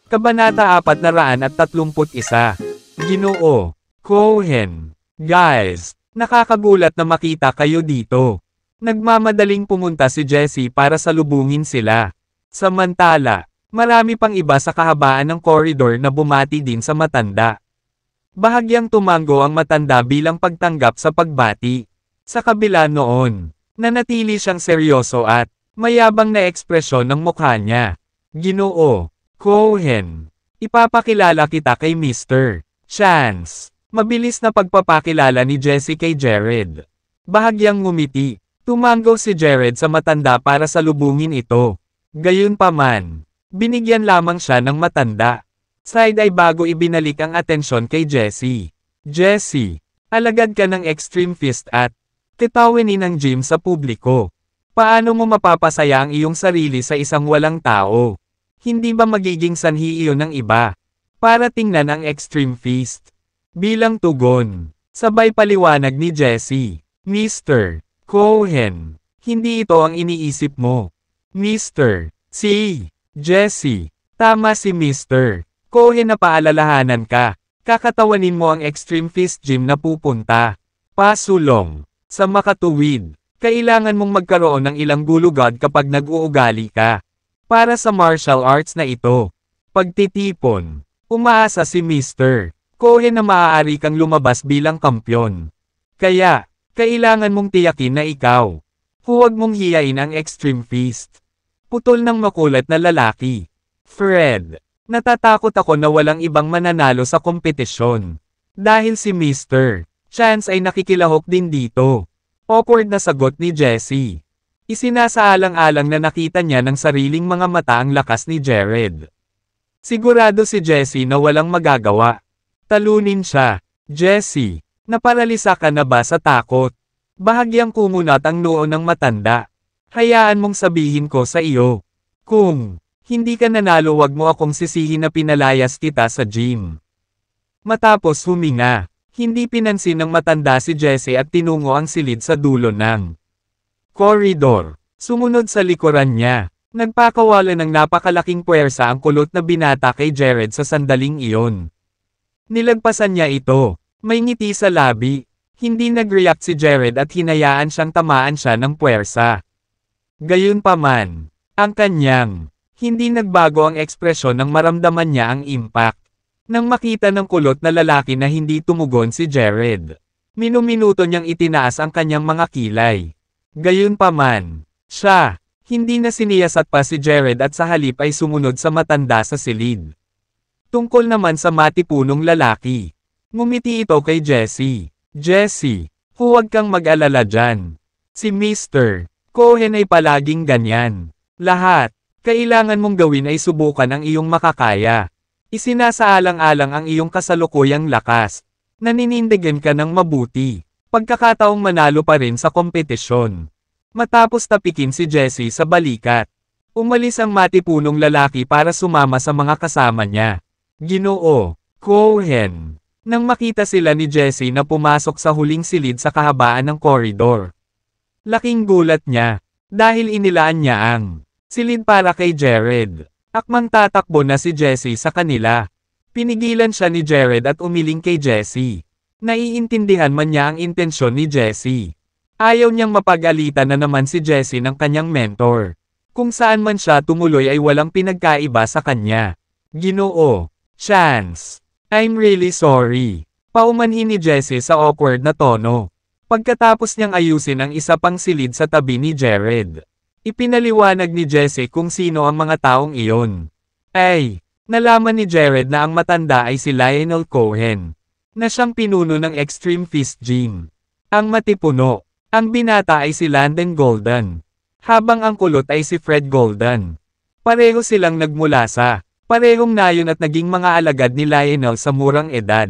Kabanata 431. Ginoo Cohen. Guys, nakakagulat na makita kayo dito. Nagmamadaling pumunta si Jessie para salubungin sila. Samantala, marami pang iba sa kahabaan ng koridor na bumati din sa matanda. Bahagyang tumango ang matanda bilang pagtanggap sa pagbati. Sa kabila noon, nanatili siyang seryoso at mayabang na ekspresyon ng mukha niya. Ginoo Cohen, ipapakilala kita kay Mr. Chance. Mabilis na pagpapakilala ni Jessie kay Jared. Bahagyang ngumiti, tumango si Jared sa matanda para salubungin ito. Gayunpaman, binigyan lamang siya ng matanda. Side ay bago ibinalik ang atensyon kay Jessie. Jessie, alagad ka ng Extreme Fist at titawinin ng gym sa publiko. Paano mo mapapasaya ang iyong sarili sa isang walang tao? Hindi ba magiging sanhi iyon ng iba? Para tingnan ang Extreme Fist. Bilang tugon, sabay paliwanag ni Jessie. Mr. Cohen, hindi ito ang iniisip mo. Mr. Jessie, tama si Mr. Cohen na paalalahanan ka. Kakatawanin mo ang Extreme Fist Gym na pupunta. Pasulong. Sa makatuwid, kailangan mong magkaroon ng ilang gulugod kapag nag-uugali ka. Para sa martial arts na ito, pagtitipon, umaasa si Mr. Cohen na maaari kang lumabas bilang kampyon. Kaya, kailangan mong tiyakin na ikaw. Huwag mong hiyain ang Extreme Fist. Putol ng makulat na lalaki. Fred, natatakot ako na walang ibang mananalo sa kompetisyon. Dahil si Mr. Chance ay nakikilahok din dito. Awkward na sagot ni Jessie. Isinasaalang-alang na nakita niya ng sariling mga mata ang lakas ni Jared. Sigurado si Jessie na walang magagawa. Talunin siya. Jessie, naparalisa ka na ba sa takot? Bahagyang kumunat ang noo ng matanda. Hayaan mong sabihin ko sa iyo. Kung hindi ka nanalo, wag mo akong sisihin na pinalayas kita sa gym. Matapos huminga, hindi pinansin ng matanda si Jessie at tinungo ang silid sa dulo ng koridor. Sumunod sa likuran niya. Nagpakawala ng napakalaking puwersa ang kulot na binata kay Jared sa sandaling iyon. Nilagpasan niya ito. May ngiti sa labi. Hindi nag-react si Jared at hinayaan siyang tamaan siya ng puwersa. Gayunpaman, ang kanyang hindi nagbago ang ekspresyon nang maramdaman niya ang impact. Nang makita ng kulot na lalaki na hindi tumugon si Jared, minuminuto niyang itinaas ang kanyang mga kilay. Gayunpaman, siya, hindi na siniyasat pa si Jared at sa halip ay sumunod sa matanda sa silid. Tungkol naman sa matipunong lalaki, ngumiti ito kay Jessie. Jessie, huwag kang mag-alala dyan. Si Mr. Cohen ay palaging ganyan. Lahat, kailangan mong gawin ay subukan ang iyong makakaya. Isinasaalang-alang ang iyong kasalukuyang lakas. Naninindigan ka ng mabuti. Pagkakataong manalo pa rin sa kompetisyon. Matapos tapikin si Jessie sa balikat, umalis ang matipunong lalaki para sumama sa mga kasama niya. Ginoo Cohen. Nang makita sila ni Jessie na pumasok sa huling silid sa kahabaan ng koridor, laking gulat niya, dahil inilaan niya ang silid para kay Jared. Akmang tatakbo na si Jessie sa kanila. Pinigilan siya ni Jared at umiling kay Jessie. Naiintindihan man niya ang intensyon ni Jessie. Ayaw niyang mapag-alitan na naman si Jessie ng kanyang mentor. Kung saan man siya tumuloy ay walang pinagkaiba sa kanya. Ginoo Chance, I'm really sorry. Paumanhin ni Jessie sa awkward na tono. Pagkatapos niyang ayusin ang isa pang silid sa tabi ni Jared, ipinaliwanag ni Jessie kung sino ang mga taong iyon. Ay, nalaman ni Jared na ang matanda ay si Lionel Cohen, na siyang pinuno ng Extreme Fist Gym. Ang matipuno, ang binata ay si Landon Golden, habang ang kulot ay si Fred Golden. Pareho silang nagmula sa parehong nayon at naging mga alagad ni Lionel sa murang edad.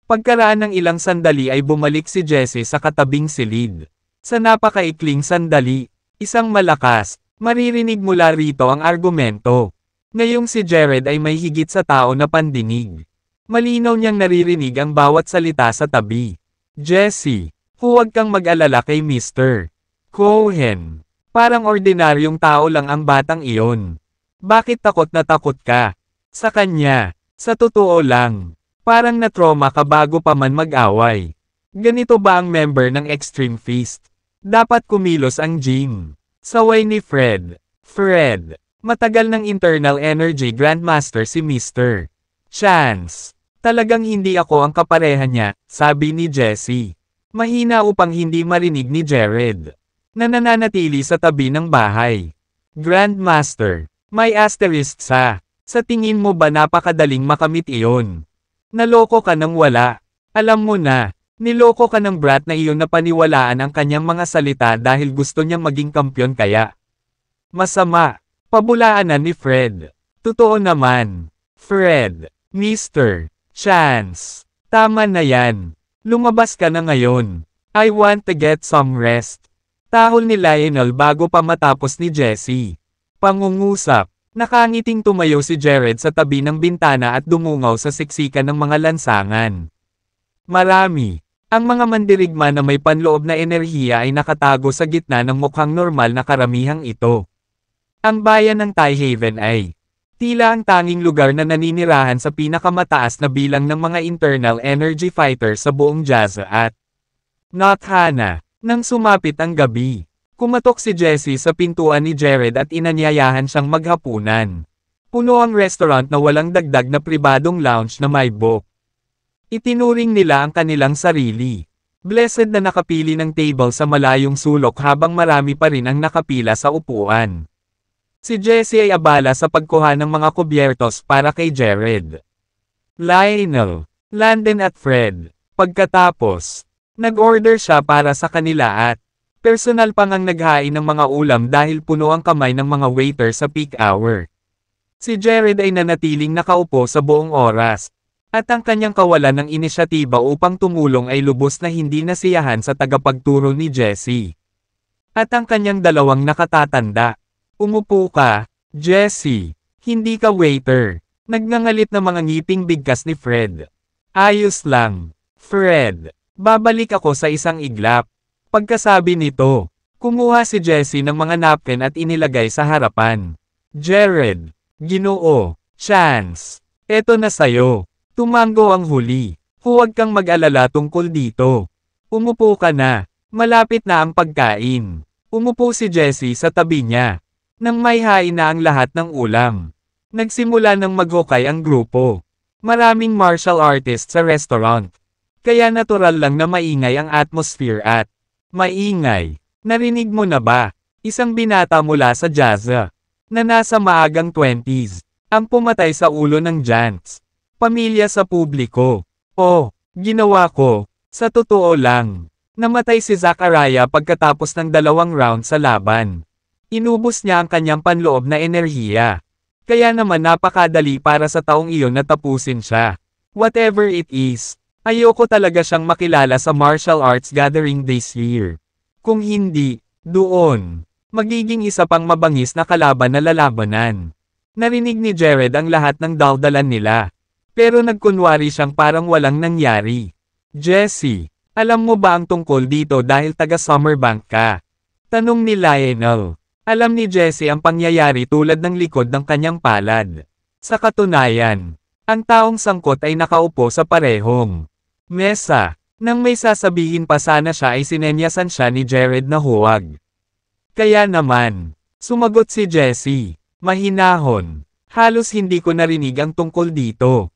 Pagkaraan ng ilang sandali ay bumalik si Jessie sa katabing silid. Sa napakaikling sandali, isang malakas, maririnig mula rito ang argumento. Ngayong si Jared ay may higit sa tao na pandinig. Malinaw niyang naririnig ang bawat salita sa tabi. Jessie, huwag kang mag-alala kay Mr. Cohen. Parang ordinaryong tao lang ang batang iyon. Bakit takot na takot ka? Sa kanya. Sa totoo lang. Parang na-trauma ka bago pa man mag-away. Ganito ba ang member ng Extreme Fist? Dapat kumilos ang Jing. Saway ni Fred. Fred. Matagal ng internal energy grandmaster si Mr. Chance. Talagang hindi ako ang kapareha niya, sabi ni Jessie. Mahina upang hindi marinig ni Jared. Na nananatili sa tabi ng bahay. Grandmaster. May asterisk sa tingin mo ba napakadaling makamit iyon? Naloko ka ng wala. Alam mo na, niloko ka ng brat na iyon na paniwalaan ang kanyang mga salita dahil gusto niyang maging kampyon kaya. Masama. Pabulaanan ni Fred. Totoo naman. Fred. Mr. Chance. Tama na yan. Lumabas ka na ngayon. I want to get some rest. Tahol ni Lionel bago pa matapos ni Jessie. Pangungusap. Nakangiting tumayo si Jared sa tabi ng bintana at dumungaw sa siksikan ng mga lansangan. Marami. Ang mga mandirigma na may panloob na enerhiya ay nakatago sa gitna ng mukhang normal na karamihang ito. Ang bayan ng Tyhaven ay tila ang tanging lugar na naninirahan sa pinakamataas na bilang ng mga internal energy fighters sa buong Jazza at Nothana. Nang sumapit ang gabi, kumatok si Jessie sa pintuan ni Jared at inanyayahan siyang maghapunan. Puno ang restaurant na walang dagdag na pribadong lounge na may book. Itinuring nila ang kanilang sarili. Blessed na nakapili ng table sa malayong sulok habang marami pa rin ang nakapila sa upuan. Si Jessie ay abala sa pagkuha ng mga kubyertos para kay Jared, Lionel, Landon at Fred. Pagkatapos, nag-order siya para sa kanila at personal pang ang naghain ng mga ulam dahil puno ang kamay ng mga waiter sa peak hour. Si Jared ay nanatiling nakaupo sa buong oras, at ang kanyang kawalan ng inisyatiba upang tumulong ay lubos na hindi nasiyahan sa tagapagturo ni Jessie. At ang kanyang dalawang nakatatanda. Umupo ka, Jessie. Hindi ka waiter. Nagngangalit na mga ngiping bigkas ni Fred. Ayos lang, Fred. Babalik ako sa isang iglap. Pagkasabi nito, kumuha si Jessie ng mga napkin at inilagay sa harapan. Jared, Ginoo, Chance. Eto na sayo. Tumango ang huli. Huwag kang mag-alala tungkol dito. Umupo ka na. Malapit na ang pagkain. Umupo si Jessie sa tabi niya. Nang may hain na ang lahat ng ulam. Nagsimula ng maghukay ang grupo. Maraming martial artists sa restaurant. Kaya natural lang na maingay ang atmosphere at maingay. Narinig mo na ba? Isang binata mula sa Jazza na nasa maagang 20s ang pumatay sa ulo ng Giants. Pamilya sa publiko. Oh, ginawa ko. Sa totoo lang. Namatay si Zachariah pagkatapos ng 2 round sa laban. Inubos niya ang kanyang panloob na enerhiya. Kaya naman napakadali para sa taong iyon na tapusin siya. Whatever it is, ayoko talaga siyang makilala sa martial arts gathering this year. Kung hindi, doon, magiging isa pang mabangis na kalaban na lalabanan. Narinig ni Jared ang lahat ng daldalan nila. Pero nagkunwari siyang parang walang nangyari. Jessie, alam mo ba ang tungkol dito dahil taga Summerbank ka? Tanong ni Lionel. Alam ni Jessie ang pangyayari tulad ng likod ng kanyang palad. Sa katunayan, ang taong sangkot ay nakaupo sa parehong mesa. Nang may sasabihin pa sana siya ay sinenyasan siya ni Jared na huwag. Kaya naman, sumagot si Jessie, mahinahon. Halos hindi ko narinig ang tungkol dito.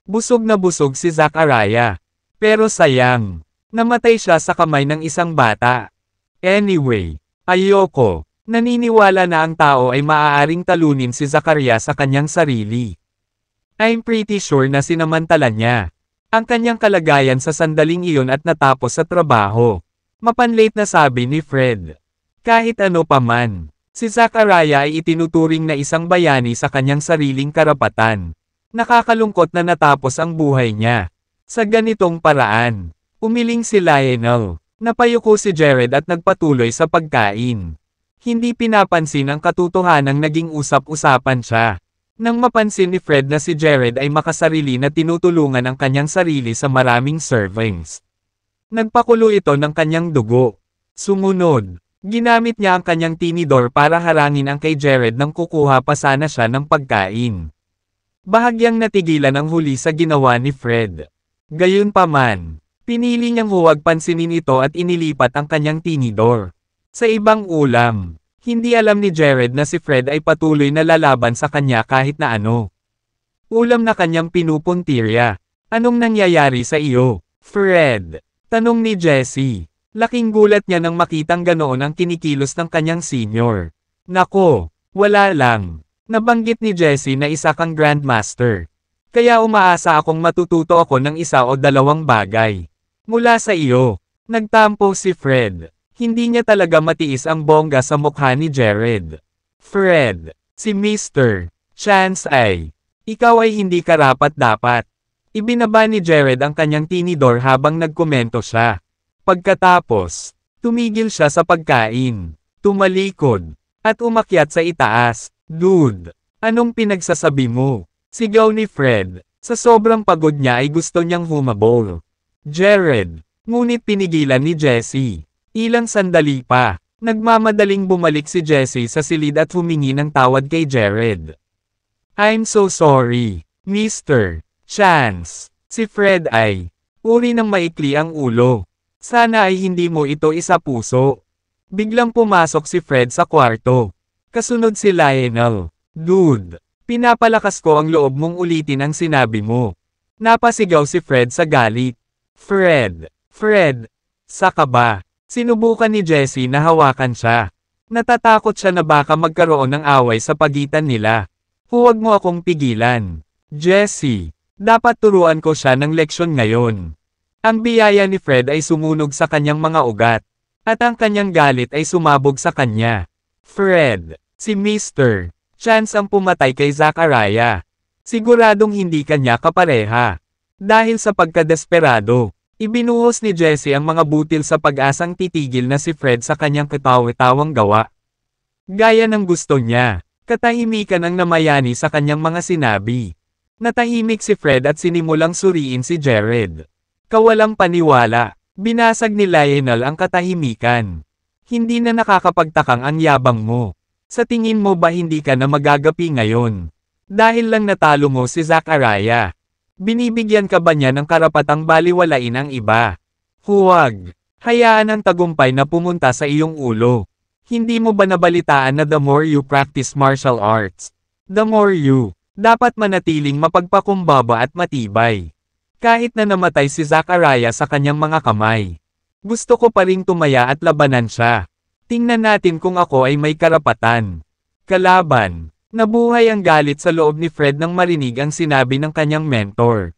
Busog na busog si Zachariah. Pero sayang, namatay siya sa kamay ng isang bata. Anyway, ayoko. Naniniwala na ang tao ay maaaring talunin si Zachariah sa kanyang sarili. I'm pretty sure na sinamantala niya ang kanyang kalagayan sa sandaling iyon at natapos sa trabaho. Mapanlate na sabi ni Fred. Kahit ano pa man, si Zachariah ay itinuturing na isang bayani sa kanyang sariling karapatan. Nakakalungkot na natapos ang buhay niya sa ganitong paraan. Umiling si Lionel. Napayuko si Jared at nagpatuloy sa pagkain. Hindi pinapansin ang katotohanang naging usap-usapan siya. Nang mapansin ni Fred na si Jared ay makasarili na tinutulungan ang kanyang sarili sa maraming servings. Nagpakulo ito ng kanyang dugo. Sumunod, ginamit niya ang kanyang tinidor para harangin ang kay Jared nang kukuha pa sana siya ng pagkain. Bahagyang natigilan ang huli sa ginawa ni Fred. Gayunpaman, pinili niyang huwag pansinin ito at inilipat ang kanyang tinidor sa ibang ulam. Hindi alam ni Jared na si Fred ay patuloy na lalaban sa kanya kahit na ano. Ulam na kanyang pinupuntirya. Anong nangyayari sa iyo, Fred? Tanong ni Jessie. Laking gulat niya nang makitang ganoon ang kinikilos ng kanyang senior. Nako, wala lang. Nabanggit ni Jessie na isa kang grandmaster. Kaya umaasa akong matututo ako ng isa o dalawang bagay. Mula sa iyo. Nagtampo si Fred. Hindi niya talaga matiis ang bongga sa mukha ni Jared. Fred, si Mr. Chance ay, ikaw ay hindi karapat-dapat. Ibinaba ni Jared ang kanyang tinidor habang nagkomento siya. Pagkatapos, tumigil siya sa pagkain, tumalikod, at umakyat sa itaas. Dude, anong pinagsasabi mo? Sigaw ni Fred. Sa sobrang pagod niya ay gusto niyang humabol. Jared, ngunit pinigilan ni Jessie. Ilang sandali pa, nagmamadaling bumalik si Jessie sa silid at humingi ng tawad kay Jared. I'm so sorry, Mr. Chance. Si Fred ay, uri ng maikli ang ulo. Sana ay hindi mo ito isapuso. Biglang pumasok si Fred sa kwarto. Kasunod si Lionel. Dude, pinapalakas ko ang loob mong ulitin ang sinabi mo. Napasigaw si Fred sa galit. Fred, sa kaba. Sinubukan ni Jessie na hawakan siya. Natatakot siya na baka magkaroon ng away sa pagitan nila. Huwag mo akong pigilan. Jessie, dapat turuan ko siya ng leksyon ngayon. Ang biyaya ni Fred ay sumunog sa kanyang mga ugat. At ang kanyang galit ay sumabog sa kanya. Fred, si Mr. Chance ang pumatay kay Zachariah. Siguradong hindi kanya kapareha. Dahil sa pagkadesperado, ibinuhos ni Jessie ang mga butil sa pag-asang titigil na si Fred sa kanyang katawa-tawang gawa. Gaya ng gusto niya, katahimikan ang namayani sa kanyang mga sinabi. Natahimik si Fred at sinimulang suriin si Jared. Kawalang paniwala, binasag ni Lionel ang katahimikan. Hindi na nakakapagtakang ang yabang mo. Sa tingin mo ba hindi ka na magagapi ngayon? Dahil lang natalo mo si Zachariah. Binibigyan ka ba niya ng karapatang baliwalain ang iba? Huwag. Hayaan ang tagumpay na pumunta sa iyong ulo. Hindi mo ba nabalitaan na the more you practice martial arts, the more you, dapat manatiling mapagpakumbaba at matibay. Kahit na namatay si Zachariah sa kanyang mga kamay. Gusto ko pa ring tumaya at labanan siya. Tingnan natin kung ako ay may karapatan. Kalaban. Nabuhay ang galit sa loob ni Fred nang marinig ang sinabi ng kanyang mentor.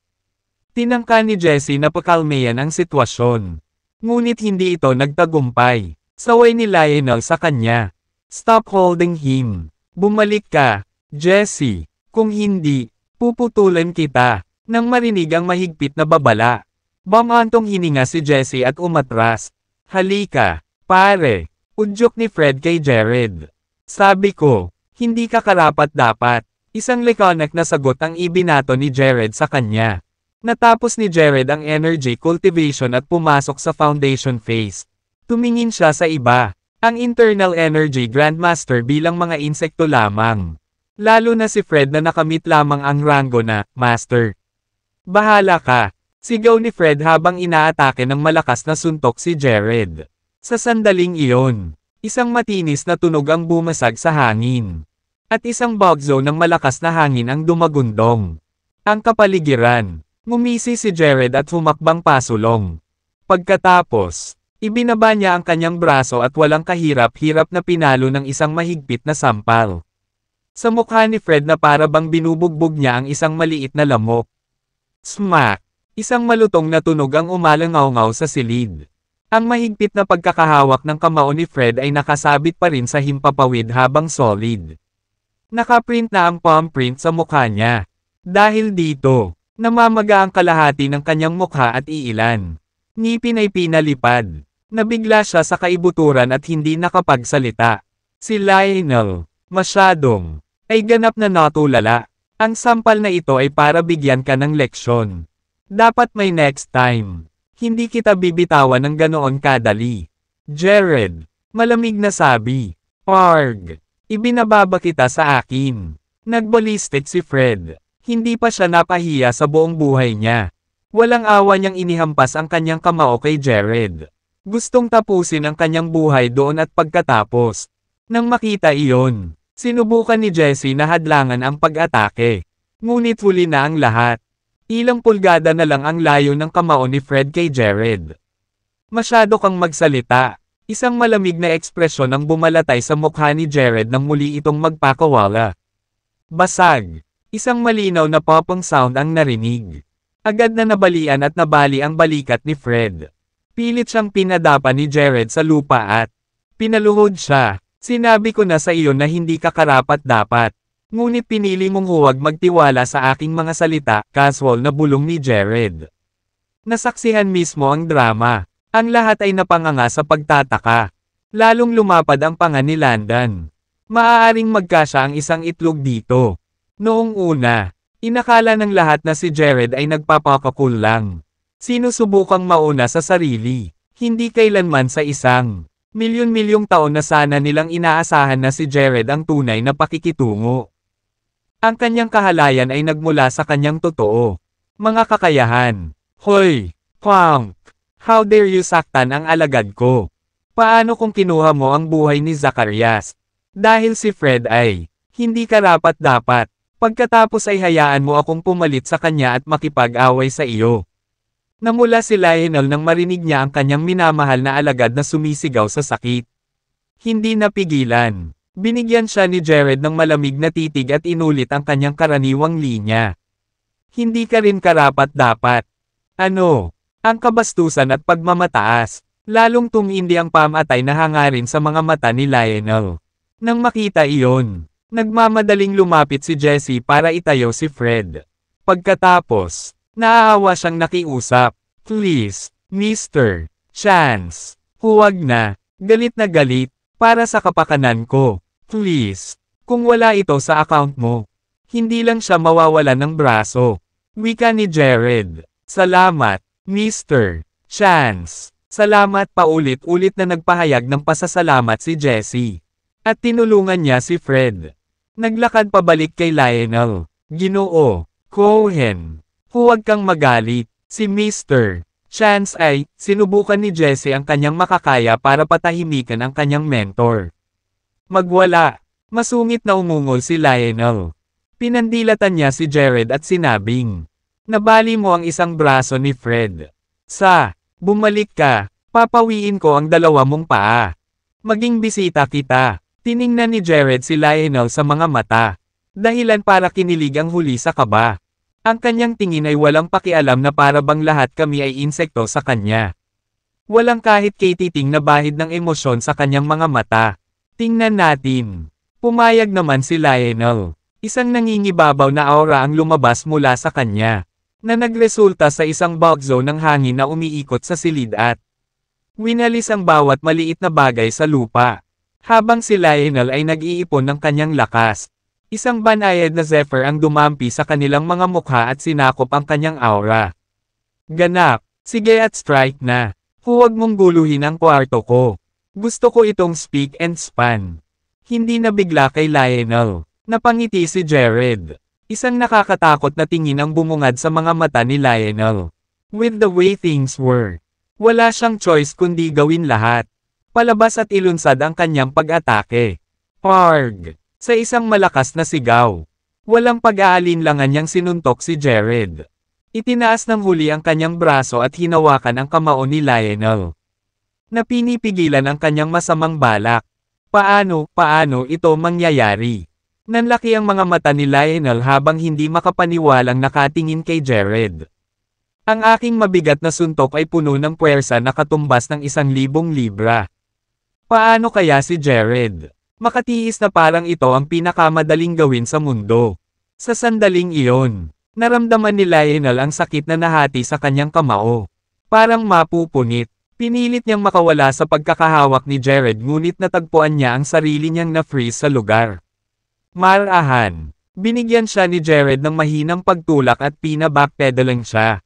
Tinangka ni Jessie na pakalmayan ang sitwasyon. Ngunit hindi ito nagtagumpay. Saway ni Lionel sa kanya. Stop holding him. Bumalik ka, Jessie. Kung hindi, puputulan kita. Nang marinig ang mahigpit na babala. Bamantong hininga si Jessie at umatras. Halika, pare. Udyok ni Fred kay Jared. Sabi ko, hindi ka karapat-dapat. Isang likonak na sagot ang ibinato ni Jared sa kanya. Natapos ni Jared ang energy cultivation at pumasok sa foundation phase. Tumingin siya sa iba. Ang internal energy grandmaster bilang mga insekto lamang. Lalo na si Fred na nakamit lamang ang rango na master. Bahala ka. Sigaw ni Fred habang inaatake ng malakas na suntok si Jared. Sa sandaling iyon, isang matinis na tunog ang bumasag sa hangin. At isang bugzo ng malakas na hangin ang dumagundong. Ang kapaligiran, ngumisi si Jared at humakbang pasulong. Pagkatapos, ibinaba niya ang kanyang braso at walang kahirap-hirap na pinalo ng isang mahigpit na sampal. Sa mukha ni Fred na para bang binubugbog niya ang isang maliit na lamok. Smack! Isang malutong na tunog ang umalangaw-ngaw sa silid. Ang mahigpit na pagkakahawak ng kamao ni Fred ay nakasabit pa rin sa himpapawid habang solid. Nakaprint na ang palm print sa mukha niya. Dahil dito, namamaga ang kalahati ng kanyang mukha at iilan. Ngipin ay pinalipad. Nabigla siya sa kaibuturan at hindi nakapagsalita. Si Lionel, masyadong, ay ganap na natulala. Ang sampal na ito ay para bigyan ka ng leksyon. Dapat may next time. Hindi kita bibitawan ng ganoon kadali. Jared, malamig na sabi. Arg, ibinababa kita sa akin. Nagbalistik si Fred. Hindi pa siya napahiya sa buong buhay niya. Walang awa niyang inihampas ang kanyang kamao kay Jared. Gustong tapusin ang kanyang buhay doon at pagkatapos. Nang makita iyon, sinubukan ni Jessie na hadlangan ang pag-atake. Ngunit huli na ang lahat. Ilang pulgada na lang ang layo ng kamao ni Fred kay Jared. Masyado kang magsalita. Isang malamig na ekspresyon ang bumalatay sa mukha ni Jared nang muli itong magpakawala. Basag. Isang malinaw na popong sound ang narinig. Agad na nabalian at nabali ang balikat ni Fred. Pilit siyang pinadapa ni Jared sa lupa at pinaluhod siya. Sinabi ko na sa iyo na hindi ka karapat-dapat. Ngunit pinili mong huwag magtiwala sa aking mga salita, casual na bulong ni Jared. Nasaksihan mismo ang drama. Ang lahat ay napanganga sa pagtataka. Lalong lumapad ang panga ni Landon. Maaaring magkasya ang isang itlog dito. Noong una, inakala ng lahat na si Jared ay nagpapakakul lang. Sinusubukang mauna sa sarili. Hindi kailanman sa isang milyon-milyong taon na sana nilang inaasahan na si Jared ang tunay na pakikitungo. Ang kanyang kahalayan ay nagmula sa kanyang totoo. Mga kakayahan. Hoy, Punk! How dare you saktan ang alagad ko? Paano kung kinuha mo ang buhay ni Zacarias? Dahil si Fred ay hindi karapat-dapat. Pagkatapos ay hayaan mo akong pumalit sa kanya at makipag-away sa iyo. Namula si Lionel nang marinig niya ang kanyang minamahal na alagad na sumisigaw sa sakit. Hindi napigilan. Binigyan siya ni Jared ng malamig na titig at inulit ang kanyang karaniwang linya. Hindi ka rin karapat-dapat. Ano? Ang kabastusan at pagmamataas. Lalong tumindi ang pamatay na hangarin sa mga mata ni Lionel. Nang makita iyon, nagmamadaling lumapit si Jessie para itayo si Fred. Pagkatapos, naaawa siyang nakiusap. Please, Mr. Chance. Huwag na. Galit na galit. Para sa kapakanan ko. Please. Kung wala ito sa account mo, hindi lang siya mawawalan ng braso. Wika ni Jared. Salamat, Mr. Chance. Salamat paulit-ulit na nagpahayag ng pasasalamat si Jessie. At tinulungan niya si Fred. Naglakad pabalik kay Lionel. Ginoo, Cohen. Huwag kang magalit. Si Mr. Chance ay, sinubukan ni Jessie ang kanyang makakaya para patahimikan ang kanyang mentor. Magwala. Masungit na umungol si Lionel. Pinandilatan niya si Jared at sinabing, nabali mo ang isang braso ni Fred. Bumalik ka, papawiin ko ang dalawa mong paa. Maging bisita kita. Tiningnan ni Jared si Lionel sa mga mata. Dahilan para kinilig ang huli sa kaba. Ang kanyang tingin ay walang pakialam na para bang lahat kami ay insekto sa kanya. Walang kahit katiting na bahid ng emosyon sa kanyang mga mata. Tingnan natin. Pumayag naman si Lionel. Isang nangingibabaw na aura ang lumabas mula sa kanya, na nagresulta sa isang bulk zone ng hangin na umiikot sa silid at winalis ang bawat maliit na bagay sa lupa. Habang si Lionel ay nag-iipon ng kanyang lakas, isang banayad na zephyr ang dumampi sa kanilang mga mukha at sinakop ang kanyang aura. Ganap, sige at strike na. Huwag mong guluhin ang kwarto ko. Gusto ko itong speak and span. Hindi nabigla kay Lionel. Napangiti si Jared. Isang nakakatakot na tingin ang bumungad sa mga mata ni Lionel. With the way things were, wala siyang choice kundi gawin lahat. Palabas at ilunsad ang kanyang pag-atake. Parg! Sa isang malakas na sigaw. Walang pag-aalinlangan niyang sinuntok si Jared. Itinaas ng huli ang kanyang braso at hinawakan ang kamao ni Lionel. Napinipigilan ang kanyang masamang balak. Paano ito mangyayari? Nanlaki ang mga mata ni Lionel habang hindi makapaniwalang nakatingin kay Jared. Ang aking mabigat na suntok ay puno ng puwersa na katumbas ng 1,000 libra. Paano kaya si Jared? Makatiis na parang ito ang pinakamadaling gawin sa mundo. Sa sandaling iyon, naramdaman ni Lionel ang sakit na nahati sa kanyang kamao. Parang mapupunit. Pinilit niyang makawala sa pagkakahawak ni Jared ngunit natagpuan niya ang sarili niyang na-freeze sa lugar. Marahan. Binigyan siya ni Jared ng mahinang pagtulak at pina-backpedaling siya.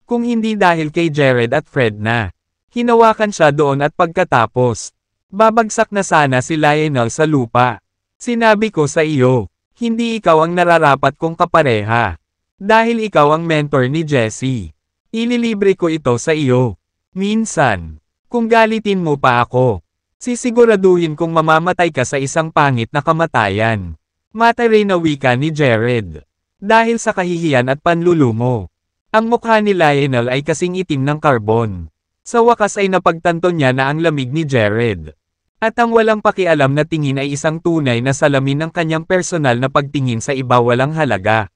Kung hindi dahil kay Jared at Fred na Hinawakan siya doon at pagkatapos, babagsak na sana si Lionel sa lupa. Sinabi ko sa iyo, hindi ikaw ang nararapat kong kapareha. Dahil ikaw ang mentor ni Jessie. Ililibre ko ito sa iyo. Minsan, kung galitin mo pa ako, sisiguraduhin kong mamamatay ka sa isang pangit na kamatayan. Mataray na wika ni Jared. Dahil sa kahihiyan at panlulumo. Ang mukha ni Lionel ay kasing itim ng karbon. Sa wakas ay napagtanto niya na ang lamig ni Jared. At ang walang pakialam na tingin ay isang tunay na salamin ng kanyang personal na pagtingin sa iba walang halaga.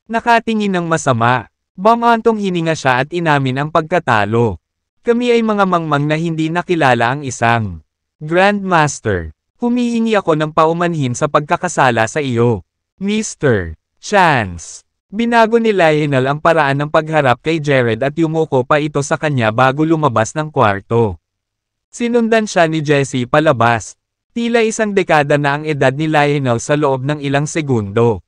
Nakatingin ng masama. Bumantong hininga siya at inamin ang pagkatalo. Kami ay mga mangmang na hindi nakilala ang isang Grandmaster. Humihingi ako ng paumanhin sa pagkakasala sa iyo. Mr. Chance. Binago ni Lionel ang paraan ng pagharap kay Jared at yumuko pa ito sa kanya bago lumabas ng kwarto. Sinundan siya ni Jessie palabas. Tila isang dekada na ang edad ni Lionel sa loob ng ilang segundo.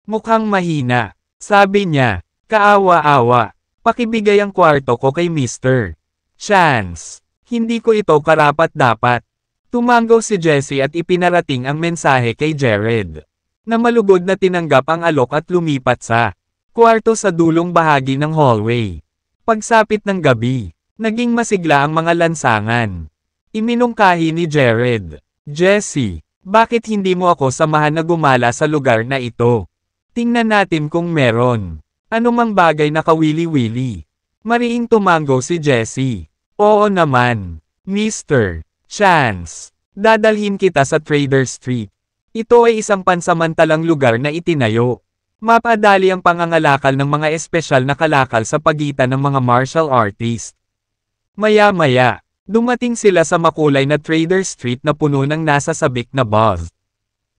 Mukhang mahina. Sabi niya, kaawa-awa. Pakibigay ang kwarto ko kay Mr. Chance. Hindi ko ito karapat-dapat. Tumango si Jessie at ipinarating ang mensahe kay Jared. Na malugod na tinanggap ang alok at lumipat sa kwarto sa dulong bahagi ng hallway. Pagsapit ng gabi, naging masigla ang mga lansangan. Iminungkahi ni Jared, Jessie, bakit hindi mo ako samahan na gumala sa lugar na ito? Tingnan natin kung meron. Anumang bagay na kawili-wili. Mariing tumango si Jessie. Oo naman, Mr. Chance. Dadalhin kita sa Trader Street. Ito ay isang pansamantalang lugar na itinayo. Mapadali ang pangangalakal ng mga espesyal na kalakal sa pagitan ng mga martial artist. Maya-maya, dumating sila sa makulay na Trader Street na puno ng nasasabik na buzz.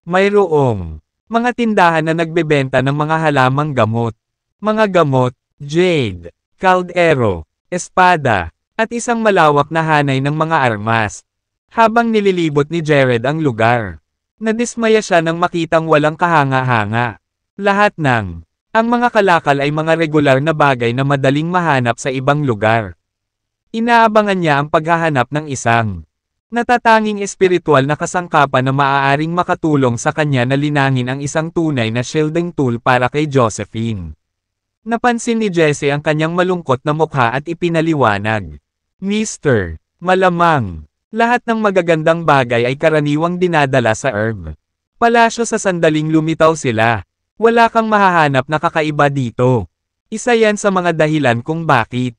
Mayroong mga tindahan na nagbebenta ng mga halamang gamot. Mga gamot, jade, kaldero, espada, at isang malawak na hanay ng mga armas. Habang nililibot ni Jared ang lugar, nadismaya siya nang makitang walang kahanga-hanga. Lahat ng ang mga kalakal ay mga regular na bagay na madaling mahanap sa ibang lugar. Inaabangan niya ang paghahanap ng isang natatanging espiritual na kasangkapan na maaaring makatulong sa kanya na linangin ang isang tunay na shielding tool para kay Josephine. Napansin ni Jessie ang kanyang malungkot na mukha at ipinaliwanag. Mr. Malamang, lahat ng magagandang bagay ay karaniwang dinadala sa herb. Palasyo sa sandaling lumitaw sila. Wala kang mahahanap na kakaiba dito. Isa yan sa mga dahilan kung bakit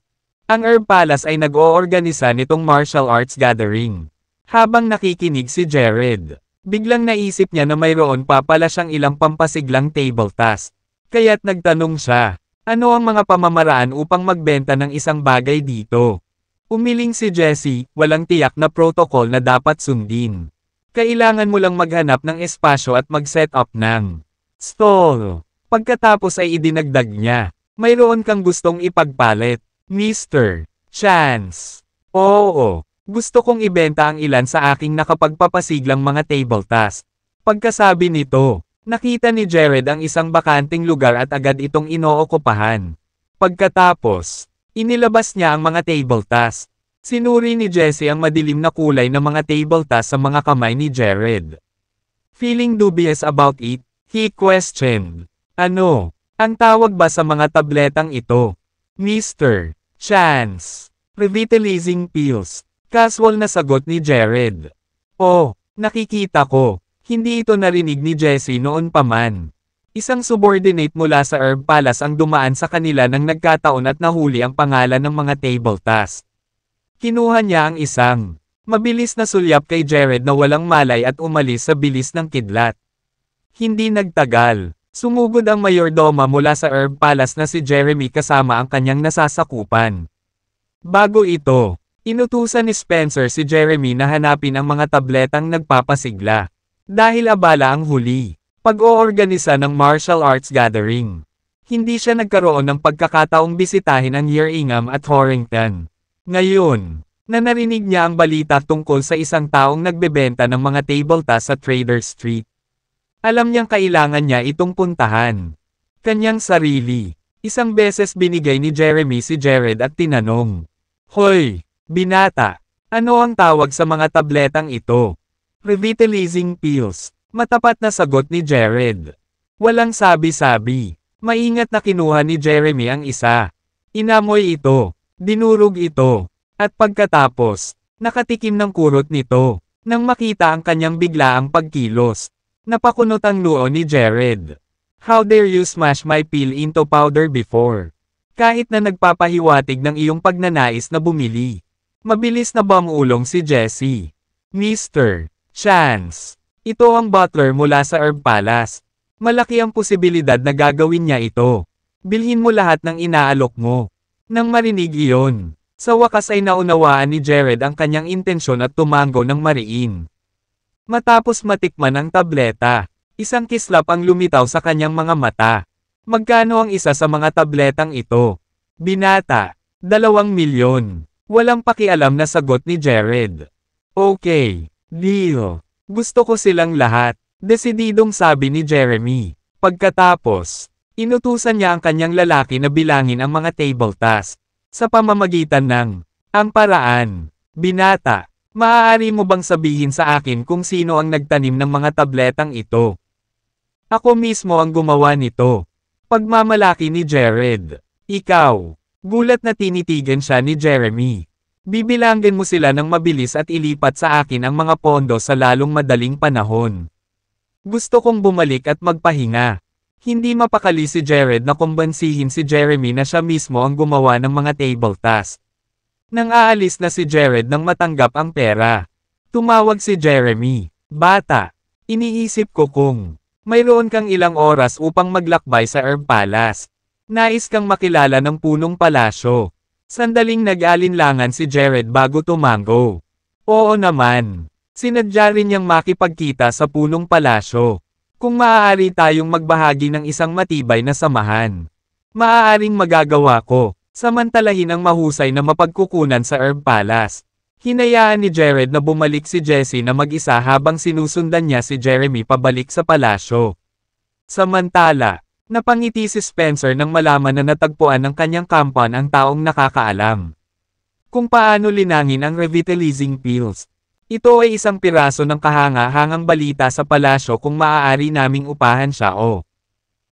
ang Herb Palace ay nag-oorganisa nitong martial arts gathering. Habang nakikinig si Jared, biglang naisip niya na mayroon pa pala siyang ilang pampasiglang table task. Kaya't nagtanong siya, ano ang mga pamamaraan upang magbenta ng isang bagay dito? Umiling si Jessie, walang tiyak na protocol na dapat sundin. Kailangan mo lang maghanap ng espasyo at mag-set up ng stall. Pagkatapos ay idinagdag niya, mayroon kang gustong ipagpalit, Mr. Chance. Oo, gusto kong ibenta ang ilan sa aking nakapagpapasiglang mga table task. Pagkasabi nito, nakita ni Jared ang isang bakanting lugar at agad itong inookupahan. Pagkatapos, inilabas niya ang mga table task. Sinuri ni Jessie ang madilim na kulay ng mga table task sa mga kamay ni Jared. Feeling dubious about it, he questioned, ano, ang tawag ba sa mga tabletang ito? Mr. Chance. Revitalizing pills. Casual na sagot ni Jared. Oh, nakikita ko. Hindi ito narinig ni Jessie noon pa man. Isang subordinate mula sa Herb Palace ang dumaan sa kanila nang nagkataon at nahuli ang pangalan ng mga table task. Kinuha niya ang isang mabilis na sulyap kay Jared na walang malay at umalis sa bilis ng kidlat. Hindi nagtagal, sumugod ang mayordoma mula sa Herb Palace na si Jeremy kasama ang kanyang nasasakupan. Bago ito, inutusan ni Spencer si Jeremy na hanapin ang mga tabletang nagpapasigla. Dahil abala ang huli, pag-oorganisa ng martial arts gathering. Hindi siya nagkaroon ng pagkakataong bisitahin ang Yerringham at Horrington. Ngayon, na narinig niya ang balita tungkol sa isang taong nagbebenta ng mga table task sa Trader Street. Alam niyang kailangan niya itong puntahan. Kanyang sarili. Isang beses binigay ni Jeremy si Jared at tinanong, Hoy, Binata. Ano ang tawag sa mga tabletang ito? Revitalizing pills. Matapat na sagot ni Jared. Walang sabi-sabi. Maingat na kinuha ni Jeremy ang isa. Inamoy ito. Dinurog ito. At pagkatapos, nakatikim ng kurot nito. Nang makita ang kanyang biglaang pagkilos. Napakunot ang noo ni Jared. How dare you smash my pill into powder before? Kahit na nagpapahiwatig ng iyong pagnanais na bumili. Mabilis na bumulong si Jessie. Mr. Chance. Ito ang butler mula sa Herb Palace. Malaki ang posibilidad na gagawin niya ito. Bilhin mo lahat ng inaalok mo. Nang marinig iyon, sa wakas ay naunawaan ni Jared ang kanyang intensyon at tumango ng mariin. Matapos matikman ang tableta, isang kislap ang lumitaw sa kanyang mga mata. Magkano ang isa sa mga tabletang ito? Binata, 2 milyon. Walang pakialam na sagot ni Jared. Okay, deal. Gusto ko silang lahat. Desididong sabi ni Jeremy. Pagkatapos, inutusan niya ang kanyang lalaki na bilangin ang mga table tasks. Sa pamamagitan ng, ang paraan. Binata, maaari mo bang sabihin sa akin kung sino ang nagtanim ng mga tabletang ito? Ako mismo ang gumawa nito. Pagmamalaki ni Jared. Ikaw. Gulat na tinitigan siya ni Jeremy. Bibilangin mo sila ng mabilis at ilipat sa akin ang mga pondo sa lalong madaling panahon. Gusto kong bumalik at magpahinga. Hindi mapakali si Jared na kumbansihin si Jeremy na siya mismo ang gumawa ng mga table tasks. Nang aalis na si Jared nang matanggap ang pera. Tumawag si Jeremy. Bata, iniisip ko kung mayroon kang ilang oras upang maglakbay sa Herb Palace. Nais kang makilala ng punong palasyo. Sandaling nag-alinlangan si Jared bago tumango. Oo naman. Sinadya rin niyang makipagkita sa punong palasyo. Kung maaari tayong magbahagi ng isang matibay na samahan. Maaaring magagawa ko. Samantalahin ang mahusay na mapagkukunan sa Herb Palace. Hinayaan ni Jared na bumalik si Jessie na mag-isa habang sinusundan niya si Jeremy pabalik sa palasyo. Samantala, napangiti si Spencer nang malaman na natagpuan ng kanyang kampan ang taong nakakaalam. Kung paano linangin ang revitalizing pills. Ito ay isang piraso ng kahanga-hangang balita sa palasyo kung maaari naming upahan siya o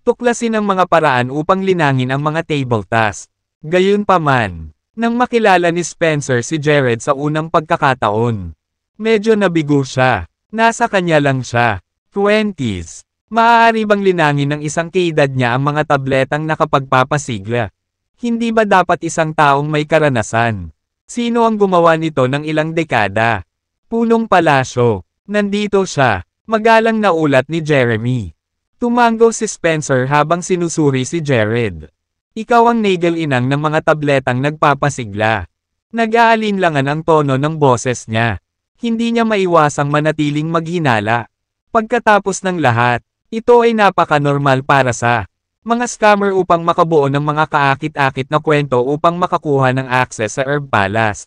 tuklasin ang mga paraan upang linangin ang mga table tasks. Gayunpaman, nang makilala ni Spencer si Jared sa unang pagkakataon, medyo nabigo siya. Nasa kanya lang siya. 20s. Maaari bang linangin ng isang kaedad niya ang mga tabletang nakapagpapasigla? Hindi ba dapat isang taong may karanasan? Sino ang gumawa nito ng ilang dekada? Punong palasyo. Nandito siya. Magalang na ulat ni Jeremy. Tumango si Spencer habang sinusuri si Jared. Ikaw ang nagel-inang ng mga tabletang nagpapasigla. Nag-aalinlangan ang tono ng boses niya. Hindi niya maiwasang manatiling maghinala. Pagkatapos ng lahat, ito ay napaka-normal para sa mga scammer upang makabuo ng mga kaakit-akit na kwento upang makakuha ng access sa Herb Palace.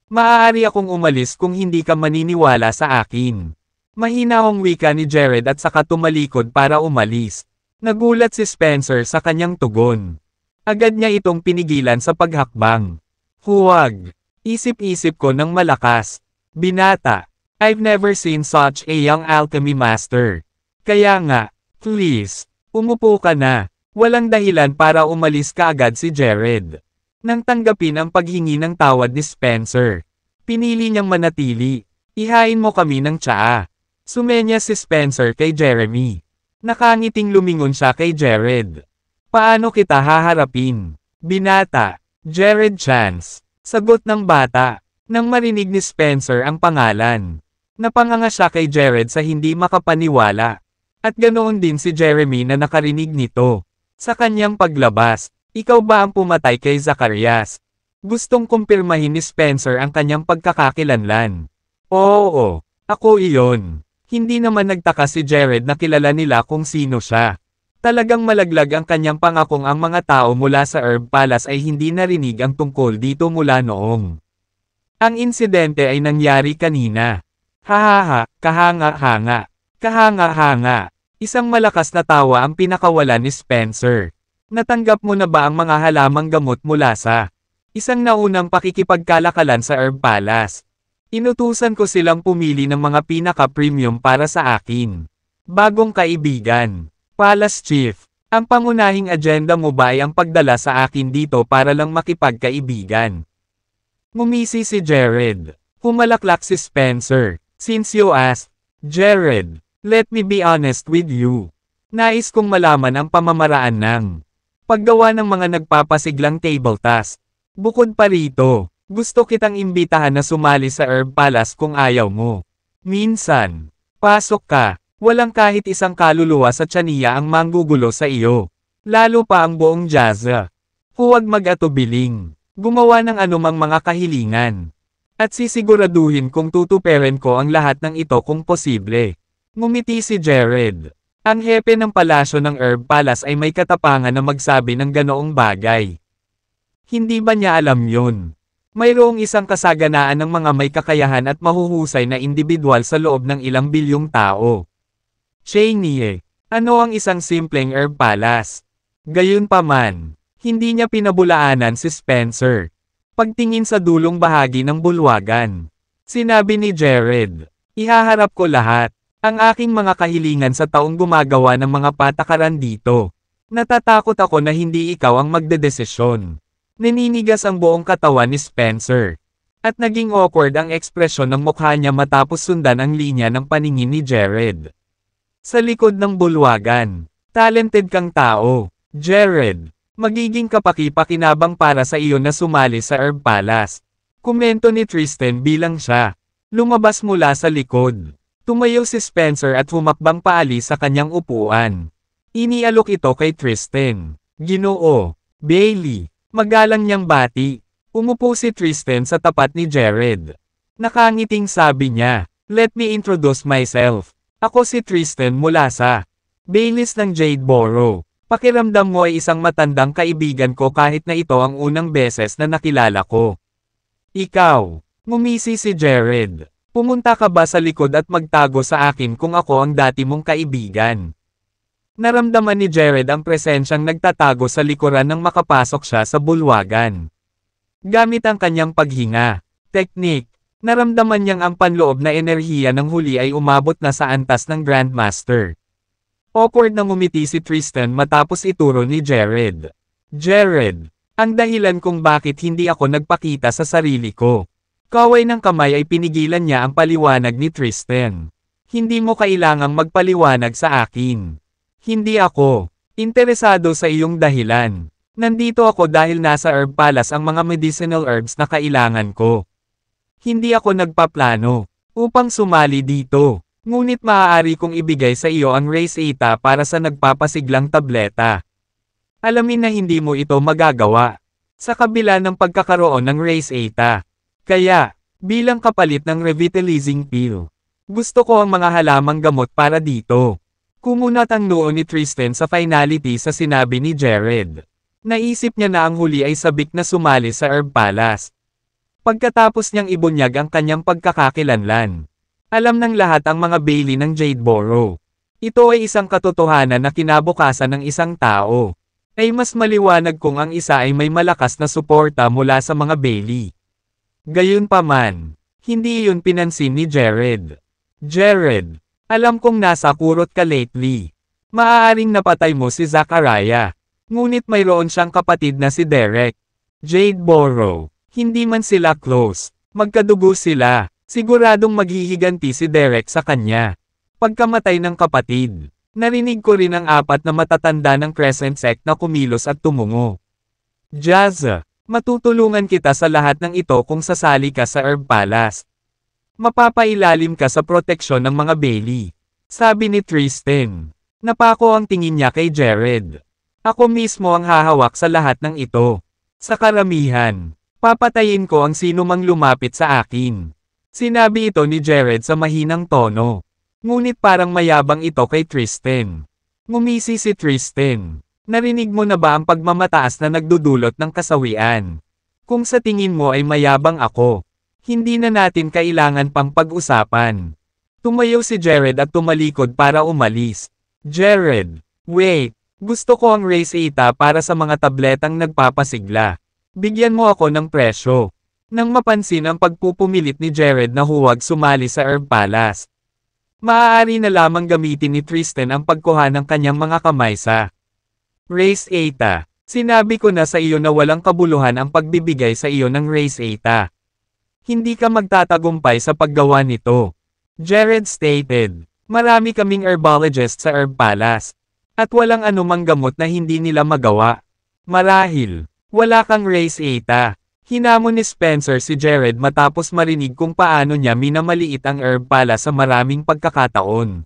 Maaari akong umalis kung hindi ka maniniwala sa akin. Mahinahong wika ni Jared at saka tumalikod para umalis. Nagulat si Spencer sa kanyang tugon. Agad niya itong pinigilan sa paghakbang. Huwag. Isip-isip ko ng malakas. Binata. I've never seen such a young alchemy master. Kaya nga, please, umupo ka na. Walang dahilan para umalis ka agad si Jared. Nang tanggapin ang paghingi ng tawad ni Spencer, pinili niyang manatili. Ihain mo kami ng tsaa. Sumenya si Spencer kay Jeremy. Nakangiting lumingon siya kay Jared. Paano kita haharapin? Binata. Jared Chance. Sagot ng bata. Nang marinig ni Spencer ang pangalan. Napanganga siya kay Jared sa hindi makapaniwala. At ganoon din si Jeremy na nakarinig nito. Sa kanyang paglabas, ikaw ba ang pumatay kay Zacarias? Gustong kumpirmahin ni Spencer ang kanyang pagkakakilanlan. Oo, ako iyon. Hindi naman nagtaka si Jared na kilala nila kung sino siya. Talagang malaglag ang kanyang pangakong ang mga tao mula sa Herb Palace ay hindi narinig ang tungkol dito mula noong. Ang insidente ay nangyari kanina. Hahaha, kahanga-hanga. Kahanga-hanga. Isang malakas na tawa ang pinakawala ni Spencer. Natanggap mo na ba ang mga halamang gamot mula sa Isang naunang pakikipagkalakalan sa Herb Palace. Inutusan ko silang pumili ng mga pinaka-premium para sa akin. Bagong kaibigan. Palace Chief, ang pangunahing agenda mo ba ay ang pagdala sa akin dito para lang makipagkaibigan? Ngumisi si Jared. Humalaklak si Spencer. Since you asked, Jared, let me be honest with you. Nais kong malaman ang pamamaraan ng paggawa ng mga nagpapasiglang table task. Bukod pa rito, gusto kitang imbitahan na sumali sa Herb Palace kung ayaw mo. Minsan, pasok ka, walang kahit isang kaluluwa sa tiyanya ang manggugulo sa iyo. Lalo pa ang buong Jazza. Huwag mag-atubiling. Gumawa ng anumang mga kahilingan. At sisiguraduhin kung tutuperin ko ang lahat ng ito kung posible. Ngumiti si Jared. Ang hepe ng palasyo ng Herb Palace ay may katapangan na magsabi ng ganoong bagay. Hindi ba niya alam yun? Mayroong isang kasaganaan ng mga may kakayahan at mahuhusay na individual sa loob ng ilang bilyong tao. Shania, ano ang isang simpleng Herb Palace? Gayunpaman, hindi niya pinabulaanan si Spencer. Pagtingin sa dulong bahagi ng bulwagan. Sinabi ni Jared, ihaharap ko lahat, ang aking mga kahilingan sa taong gumagawa ng mga patakaran dito. Natatakot ako na hindi ikaw ang magdedesisyon. Naninigas ang buong katawan ni Spencer. At naging awkward ang ekspresyon ng mukha niya matapos sundan ang linya ng paningin ni Jared. Sa likod ng bulwagan, talented kang tao, Jared. Magiging kapaki-pakinabang para sa iyo na sumali sa Herb Palace. Komento ni Tristan bilang siya lumabas mula sa likod. Tumayo si Spencer at humakbang paalis sa kanyang upuan. Inialok ito kay Tristan. Ginoo, Bailey, magalang niyang bati. Umupo si Tristan sa tapat ni Jared. Nakangiting sabi niya, let me introduce myself. Ako si Tristan mula sa Baileys ng Jadeboro. Pakiramdam mo ay isang matandang kaibigan ko kahit na ito ang unang beses na nakilala ko. Ikaw, ngumisi si Jared. Pumunta ka ba sa likod at magtago sa akin kung ako ang dati mong kaibigan? Naramdaman ni Jared ang presensyang nagtatago sa likuran nang makapasok siya sa bulwagan. Gamit ang kanyang paghinga, teknik, naramdaman niyang ang panloob na enerhiya ng huli ay umabot na sa antas ng Grandmaster. Awkward na ngumiti si Tristan matapos ituro ni Jared. Jared, ang dahilan kung bakit hindi ako nagpakita sa sarili ko. Kaway ng kamay ay pinigilan niya ang paliwanag ni Tristan. Hindi mo kailangang magpaliwanag sa akin. Hindi ako interesado sa iyong dahilan. Nandito ako dahil nasa Herb Palace ang mga medicinal herbs na kailangan ko. Hindi ako nagpaplano upang sumali dito. Ngunit maaari kong ibigay sa iyo ang Race Eta para sa nagpapasiglang tableta. Alamin na hindi mo ito magagawa. Sa kabila ng pagkakaroon ng Race Eta. Kaya, bilang kapalit ng revitalizing pill, gusto ko ang mga halamang gamot para dito. Kumunat ang noo ni Tristan sa finality sa sinabi ni Jared. Naisip niya na ang huli ay sabik na sumali sa Herb Palace. Pagkatapos niyang ibunyag ang kanyang pagkakakilanlan. Alam ng lahat ang mga Bailey ng Jadeboro. Ito ay isang katotohanan na kinabukasan ng isang tao. Ay mas maliwanag kung ang isa ay may malakas na suporta mula sa mga Bailey. Gayunpaman, hindi iyon pinansin ni Jared. Jared, alam kong nasa kurot ka lately. Maaaring napatay mo si Zachariah. Ngunit mayroon siyang kapatid na si Derek. Jadeboro, hindi man sila close. Magkadugo sila. Siguradong maghihiganti si Derek sa kanya. Pagkamatay ng kapatid, narinig ko rin ang apat na matatanda ng Crescent Sect na kumilos at tumungo. Jazza, matutulungan kita sa lahat ng ito kung sasali ka sa Herb Palace. Mapapailalim ka sa proteksyon ng mga Bailey. Sabi ni Tristan. Napako ang tingin niya kay Jared. Ako mismo ang hahawak sa lahat ng ito. Sa karamihan, papatayin ko ang sino mang lumapit sa akin. Sinabi ito ni Jared sa mahinang tono. Ngunit parang mayabang ito kay Tristan. Ngumisi si Tristan. Narinig mo na ba ang pagmamataas na nagdudulot ng kasawian? Kung sa tingin mo ay mayabang ako, hindi na natin kailangan pang pag-usapan. Tumayo si Jared at tumalikod para umalis. Jared, wait, gusto ko ang Race Eta para sa mga tabletang nagpapasigla. Bigyan mo ako ng presyo. Nang mapansin ang pagpupumilit ni Jared na huwag sumali sa Herb Palace, maaari na lamang gamitin ni Tristan ang pagkuha ng kanyang mga kamay sa Race Eta. Sinabi ko na sa iyo na walang kabuluhan ang pagbibigay sa iyo ng Race Eta. Hindi ka magtatagumpay sa paggawa nito. Jared stated, marami kaming herbologist sa Herb Palace, at walang anumang gamot na hindi nila magawa. Marahil, wala kang Race Eta. Hinamon ni Spencer si Jared matapos marinig kung paano niya minamaliit ang Herb Palace sa maraming pagkakataon.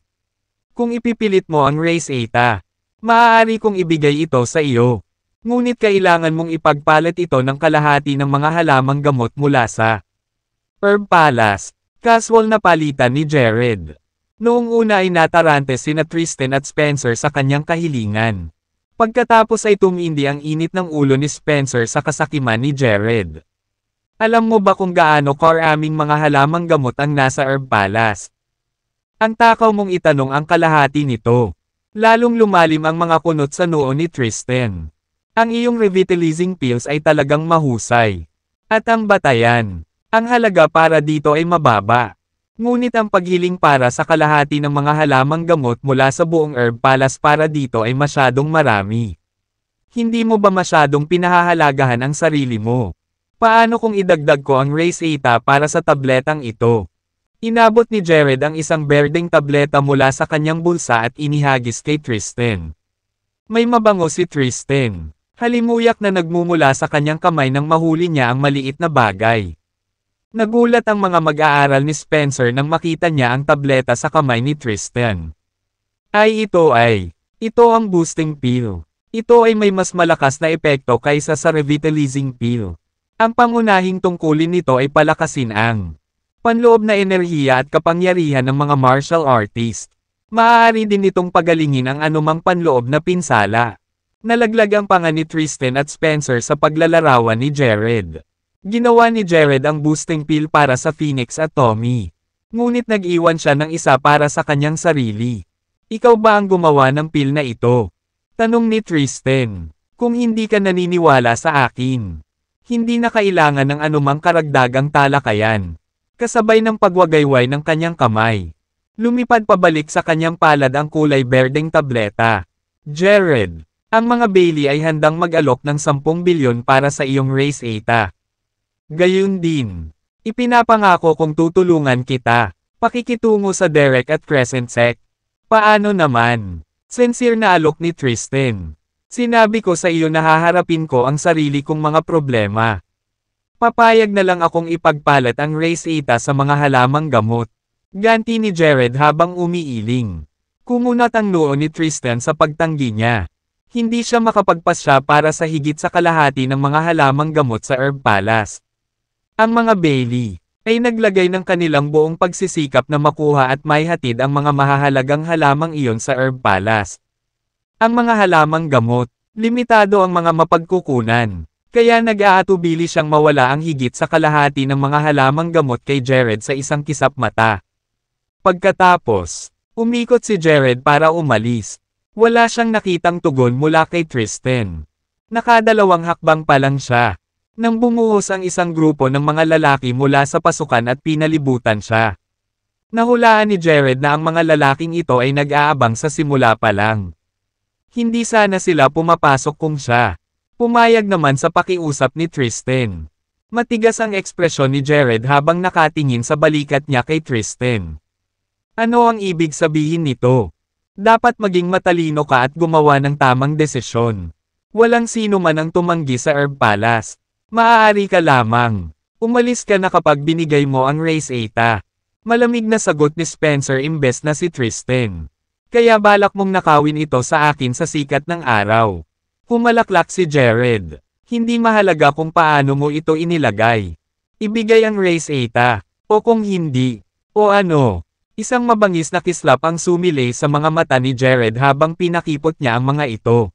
Kung ipipilit mo ang Race Eta, maaari kong ibigay ito sa iyo. Ngunit kailangan mong ipagpalit ito ng kalahati ng mga halamang gamot mula sa Herb Palace. Casual na palitan ni Jared. Noong una ay natarante sina Tristan at Spencer sa kanyang kahilingan. Pagkatapos ay tumindi ang init ng ulo ni Spencer sa kasakiman ni Jared. Alam mo ba kung gaano karaming mga halamang gamot ang nasa Herb Palace? Ang takaw mong itanong ang kalahati nito. Lalong lumalim ang mga kunot sa noo ni Tristan. Ang iyong revitalizing pills ay talagang mahusay. At ang batayan, ang halaga para dito ay mababa. Ngunit ang paghiling para sa kalahati ng mga halamang gamot mula sa buong Herb Palace para dito ay masyadong marami. Hindi mo ba masyadong pinahahalagahan ang sarili mo? Paano kung idagdag ko ang Race Eta para sa tabletang ito? Inabot ni Jared ang isang berdeng tableta mula sa kanyang bulsa at inihagis kay Tristan. May mabango si Tristan. Halimuyak na nagmumula sa kanyang kamay nang mahuli niya ang maliit na bagay. Nagulat ang mga mag-aaral ni Spencer nang makita niya ang tableta sa kamay ni Tristan. Ito ang boosting pill. Ito ay may mas malakas na epekto kaysa sa revitalizing pill. Ang pangunahing tungkulin nito ay palakasin ang panloob na enerhiya at kapangyarihan ng mga martial artist. Maaari din itong pagalingin ang anumang panloob na pinsala. Nalaglag ang panga ni Tristan at Spencer sa paglalarawan ni Jared. Ginawa ni Jared ang boosting pill para sa Phoenix at Tommy. Ngunit nag-iwan siya ng isa para sa kanyang sarili. Ikaw ba ang gumawa ng pill na ito? Tanong ni Tristan. Kung hindi ka naniniwala sa akin, hindi na kailangan ng anumang karagdagang talakayan. Kasabay ng pagwagayway ng kanyang kamay, lumipad pabalik sa kanyang palad ang kulay berdeng tableta. Jared, ang mga Bailey ay handang mag-alok ng 10 bilyon para sa iyong Race Eta. Gayun din, ipinapangako kong tutulungan kita, pakikitungo sa Derek at Crescent Sec. Paano naman? Sincere na alok ni Tristan. Sinabi ko sa iyo na haharapin ko ang sarili kong mga problema. Papayag na lang akong ipagpalit ang Race Eta sa mga halamang gamot. Ganti ni Jared habang umiiling. Kumunat ang noo ni Tristan sa pagtanggi niya. Hindi siya makapagpasya para sa higit sa kalahati ng mga halamang gamot sa Herb Palace. Ang mga Bailey ay naglagay ng kanilang buong pagsisikap na makuha at maihatid ang mga mahahalagang halamang iyon sa Herb Palace. Ang mga halamang gamot, limitado ang mga mapagkukunan, kaya nag-aatubili siyang mawala ang higit sa kalahati ng mga halamang gamot kay Jared sa isang kisap mata. Pagkatapos, umikot si Jared para umalis. Wala siyang nakitang tugon mula kay Tristan. Nakadalawang hakbang pa lang siya nang bumuhos ang isang grupo ng mga lalaki mula sa pasukan at pinalibutan siya. Nahulaan ni Jared na ang mga lalaking ito ay nag-aabang sa simula pa lang. Hindi sana sila pumapasok kung siya pumayag naman sa pakiusap ni Tristan. Matigas ang ekspresyon ni Jared habang nakatingin sa balikat niya kay Tristan. Ano ang ibig sabihin nito? Dapat maging matalino ka at gumawa ng tamang desisyon. Walang sino man ang tumanggi sa Herb Palace. Maaari ka lamang. Umalis ka na kapag binigay mo ang Race Eta. Malamig na sagot ni Spencer imbes na si Tristan. Kaya balak mong nakawin ito sa akin sa sikat ng araw. Humalaklak si Jared. Hindi mahalaga kung paano mo ito inilagay. Ibigay ang Race Eta. O kung hindi. O ano. Isang mabangis na kislap ang sumilay sa mga mata ni Jared habang pinakipot niya ang mga ito.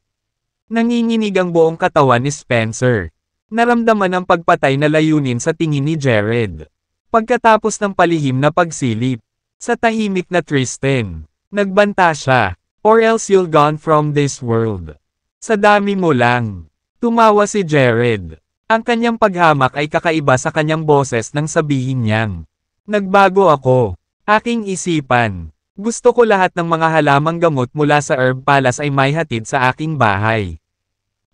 Nanginginig ang buong katawan ni Spencer. Naramdaman ang pagpatay na layunin sa tingin ni Jared. Pagkatapos ng palihim na pagsilip, sa tahimik na Tristan, nagbanta siya, or else you'll gone from this world. Sa dami mo lang. Tumawa si Jared. Ang kanyang paghamak ay kakaiba sa kanyang boses nang sabihin niyang, "Nagbago ako. Aking isipan. Gusto ko lahat ng mga halamang gamot mula sa Herb Palace ay may hatid sa aking bahay.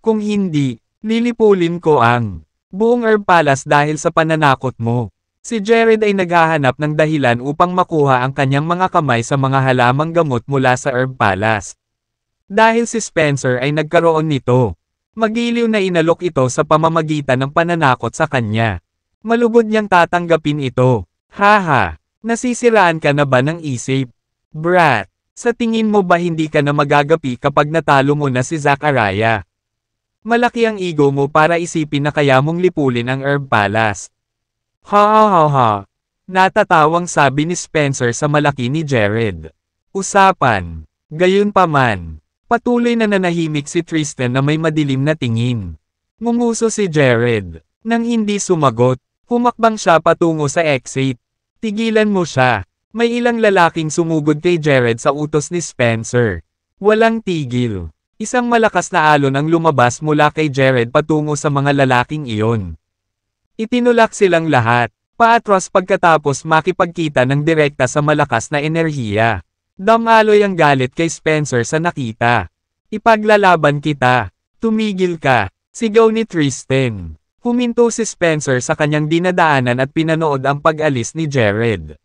Kung hindi, lilipulin ko ang buong Herb Palace dahil sa pananakot mo." Si Jared ay naghahanap ng dahilan upang makuha ang kanyang mga kamay sa mga halamang gamot mula sa Herb Palace. Dahil si Spencer ay nagkaroon nito. Magiliw na inalok ito sa pamamagitan ng pananakot sa kanya. Malugod niyang tatanggapin ito. Haha, nasisiraan ka na ba ng isip? Brat, sa tingin mo ba hindi ka na magagapi kapag natalo mo na si Zachariah? Malaki ang ego mo para isipin na kaya mong lipulin ang Herb Palace. Ha ha ha ha. Natatawang sabi ni Spencer sa malaki ni Jared. Usapan. Gayunpaman. Patuloy na nanahimik si Tristan na may madilim na tingin. Ngumuso si Jared. Nang hindi sumagot, humakbang siya patungo sa exit. Tigilan mo siya. May ilang lalaking sumugod kay Jared sa utos ni Spencer. Walang tigil. Isang malakas na alon ang lumabas mula kay Jared patungo sa mga lalaking iyon. Itinulak silang lahat, paatras pagkatapos makipagkita ng direkta sa malakas na enerhiya. Damaloy ang galit kay Spencer sa nakita. Ipaglalaban kita. Tumigil ka. Sigaw ni Tristan. Huminto si Spencer sa kanyang dinadaanan at pinanood ang pag-alis ni Jared.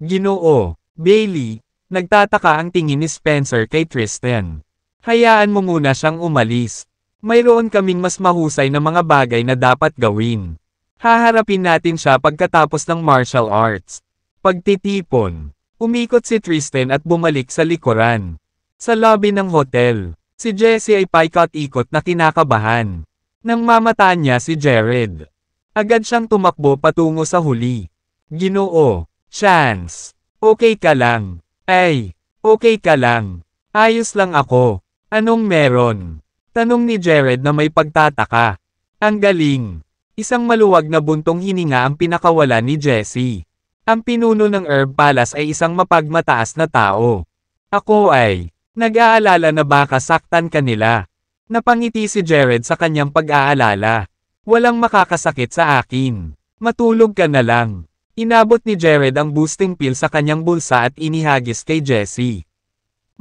Ginoo, Bailey, nagtataka ang tingin ni Spencer kay Tristan. Hayaan mo muna siyang umalis. Mayroon kaming mas mahusay na mga bagay na dapat gawin. Haharapin natin siya pagkatapos ng martial arts. Pagtitipon. Umikot si Tristan at bumalik sa likuran. Sa lobby ng hotel, si Jessie ay paikot-ikot na kinakabahan. Nang mamataan niya si Jared, agad siyang tumakbo patungo sa huli. Ginoo, Chance, okay ka lang. Ay, okay ka lang. Ayos lang ako. Anong meron? Tanong ni Jared na may pagtataka. Ang galing. Isang maluwag na buntong hininga ang pinakawala ni Jessie. Ang pinuno ng Herb Palace ay isang mapagmataas na tao. Ako ay, nag-aalala na baka saktan ka nila. Napangiti si Jared sa kanyang pag-aalala. Walang makakasakit sa akin. Matulog ka na lang. Inabot ni Jared ang boosting pill sa kanyang bulsa at inihagis kay Jessie.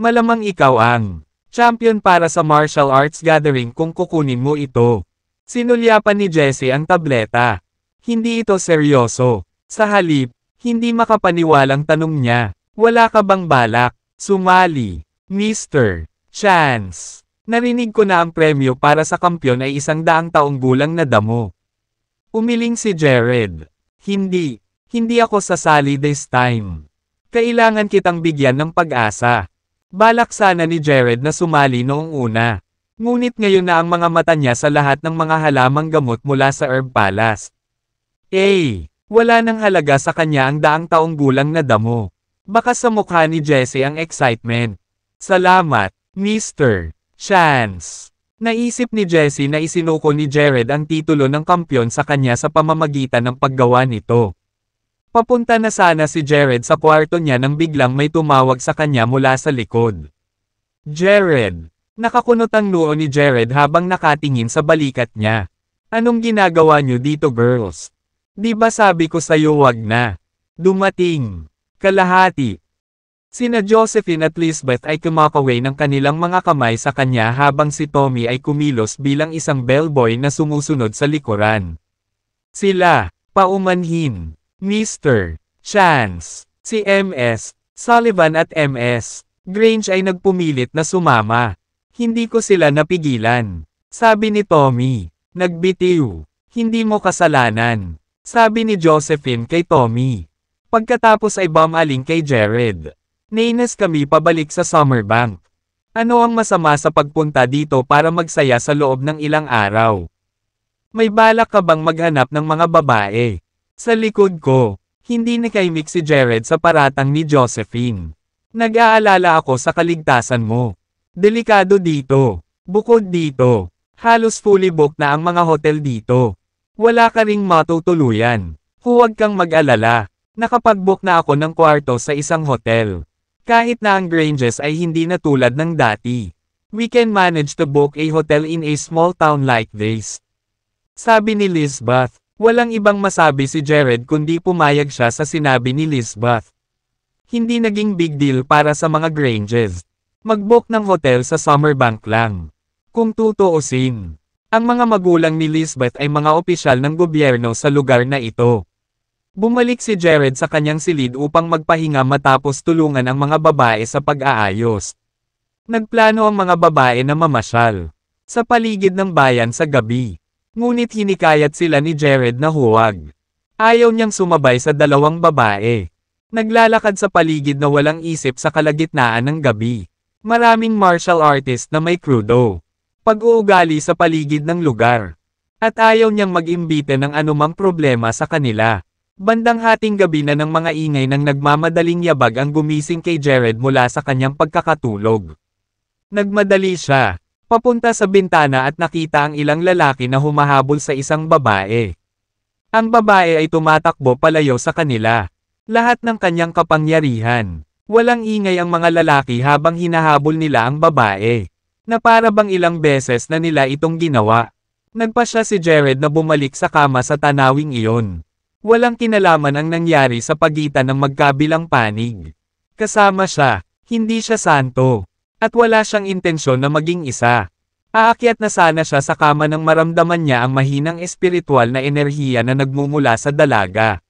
Malamang ikaw ang champion para sa martial arts gathering kung kukunin mo ito. Sinulyapan ni Jessie ang tableta. Hindi ito seryoso. Sa halip, hindi makapaniwalang tanong niya, wala ka bang balak, sumali, Mr. Chance? Narinig ko na ang premyo para sa kampyon ay 100 taong gulang na damo. Umiling si Jared. Hindi ako sasali this time. Kailangan kitang bigyan ng pag-asa. Balak sana ni Jared na sumali noong una. Ngunit ngayon na ang mga mata niya sa lahat ng mga halamang gamot mula sa Herb Palace. Wala nang halaga sa kanya ang 100 taong gulang na damo. Baka sa mukha ni Jessie ang excitement. Salamat, Mr. Chance. Naisip ni Jessie na isinuko ni Jared ang titulo ng kampyon sa kanya sa pamamagitan ng paggawa nito. Papunta na sana si Jared sa kwarto niya nang biglang may tumawag sa kanya mula sa likod. Jared. Nakakunot ang noo ni Jared habang nakatingin sa balikat niya. Anong ginagawa niyo dito, girls? Di ba sabi ko sa'yo wag na? Dumating. Kalahati. Sina Josephine at Lisbeth ay kumakaway ng kanilang mga kamay sa kanya habang si Tommy ay kumilos bilang isang bellboy na sumusunod sa likuran. Sila, paumanhin, Mr. Chance, si MS, Sullivan at MS, Grange ay nagpumilit na sumama. Hindi ko sila napigilan. Sabi ni Tommy, nagbitiw, hindi mo kasalanan. Sabi ni Josephine kay Tommy. Pagkatapos ay bumaling kay Jared. Nainas kami pabalik sa Summerbank. Ano ang masama sa pagpunta dito para magsaya sa loob ng ilang araw? May balak ka bang maghanap ng mga babae? Sa likod ko, hindi nakaimik si Jared sa paratang ni Josephine. Nag-aalala ako sa kaligtasan mo. Delikado dito. Bukod dito, halos fully booked na ang mga hotel dito. Wala ka ring matutuluyan. Huwag kang mag-alala. Nakapag-book na ako ng kwarto sa isang hotel. Kahit na ang Granges ay hindi na tulad ng dati. We can manage to book a hotel in a small town like this. Sabi ni Lisbeth. Walang ibang masabi si Jared kundi pumayag siya sa sinabi ni Lisbeth. Hindi naging big deal para sa mga Granges. Mag-book ng hotel sa Summerbank lang. Kung tutuusin, ang mga magulang ni Lisbeth ay mga opisyal ng gobyerno sa lugar na ito. Bumalik si Jared sa kanyang silid upang magpahinga matapos tulungan ang mga babae sa pag-aayos. Nagplano ang mga babae na mamasyal sa paligid ng bayan sa gabi. Ngunit hinikayat sila ni Jared na huwag. Ayaw niyang sumabay sa dalawang babae. Naglalakad sa paligid na walang isip sa kalagitnaan ng gabi. Maraming martial artist na may krudo. Pag-uugali sa paligid ng lugar. At ayaw niyang mag-imbite ng anumang problema sa kanila. Bandang hating gabi na ng mga ingay ng nagmamadaling yabag ang gumising kay Jared mula sa kanyang pagkakatulog. Nagmadali siya. Papunta sa bintana at nakita ang ilang lalaki na humahabol sa isang babae. Ang babae ay tumatakbo palayo sa kanila. Lahat ng kanyang kapangyarihan. Walang ingay ang mga lalaki habang hinahabol nila ang babae. Na para bang ilang beses na nila itong ginawa. Nagpasya si Jared na bumalik sa kama sa tanawing iyon. Walang kinalaman ang nangyari sa pagitan ng magkabilang panig. Kasama siya, hindi siya santo. At wala siyang intensyon na maging isa. Aakyat na sana siya sa kama nang maramdaman niya ang mahinang espiritual na enerhiya na nagmumula sa dalaga.